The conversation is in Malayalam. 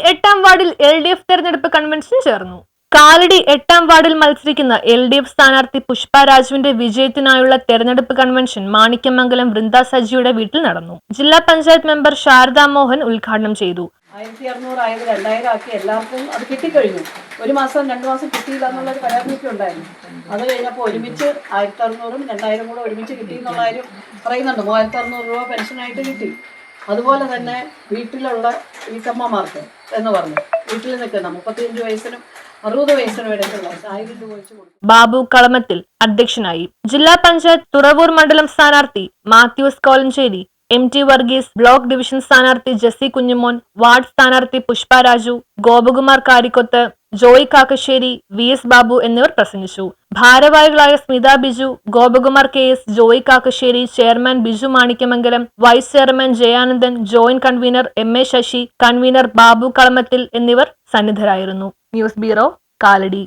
എട്ടാം വാർഡിൽ LDF തെരഞ്ഞെടുപ്പ് കൺവെൻഷൻ ചേർന്നു. കാലടി എട്ടാം വാർഡിൽ മത്സരിക്കുന്ന LDF സ്ഥാനാർത്ഥി പുഷ്പ രാജുവിന്റെ വിജയത്തിനായുള്ള തെരഞ്ഞെടുപ്പ് കൺവെൻഷൻ മാണിക്യമംഗലം വൃന്ദ സജിയുടെ വീട്ടിൽ നടന്നു. ജില്ലാ പഞ്ചായത്ത് മെമ്പർ ശാരദാ മോഹൻ ഉദ്ഘാടനം ചെയ്തു. 1600 ആയത് 2000 ആക്കി എല്ലാവർക്കും അത് കിട്ടിക്കഴിഞ്ഞു. ഒരു മാസം 2 മാസം കിട്ടിയില്ല എന്നുള്ളൊരു പരാതിയൊക്കെ ഉണ്ടായിരുന്നു. അത് കഴിഞ്ഞപ്പോൾ ഒരുമിച്ച് 1600-ഉം 2000 കൂടെ ഒരുമിച്ച് കിട്ടി എന്നുള്ള കാര്യം പറയുന്നുണ്ട്. 3600 രൂപ പെൻഷനായിട്ട് കിട്ടി. അതുപോലെ തന്നെ വീട്ടിലുള്ള വീട്ടമ്മമാർക്ക് എന്ന് പറഞ്ഞു വീട്ടിൽ നിൽക്കുന്ന 35 വയസ്സിനും 60 വയസ്സിനും ഇടയ്ക്കുള്ള 1000 രൂപ വെച്ച് കൊടുക്കും. ബാബു കളമത്തിൽ അധ്യക്ഷനായി. ജില്ലാ പഞ്ചായത്ത് തുറവൂർ മണ്ഡലം സ്ഥാനാർത്ഥി Mathews Kolenchery, MT Varghese, block division സ്ഥാനാർത്ഥി ജെസ്സി കുഞ്ഞുമോൻ, വാർഡ് സ്ഥാനാർത്ഥി പുഷ്പ രാജു, ഗോപകുമാർ കാരിക്കൊത്ത്, ജോയ് കാക്കശ്ശേരി, VS ബാബു എന്നിവർ പ്രസംഗിച്ചു. ഭാരവാഹികളായ Smitha Biju, Gopakumar KS, Joy Kakkassery, chairman Biju Manikyamangalam, vice chairman Jayanandan, joint convener MA Sasi, convener Babu Kalamathil എന്നിവർ സന്നിധരായിരുന്നു. News bureau, Kalady.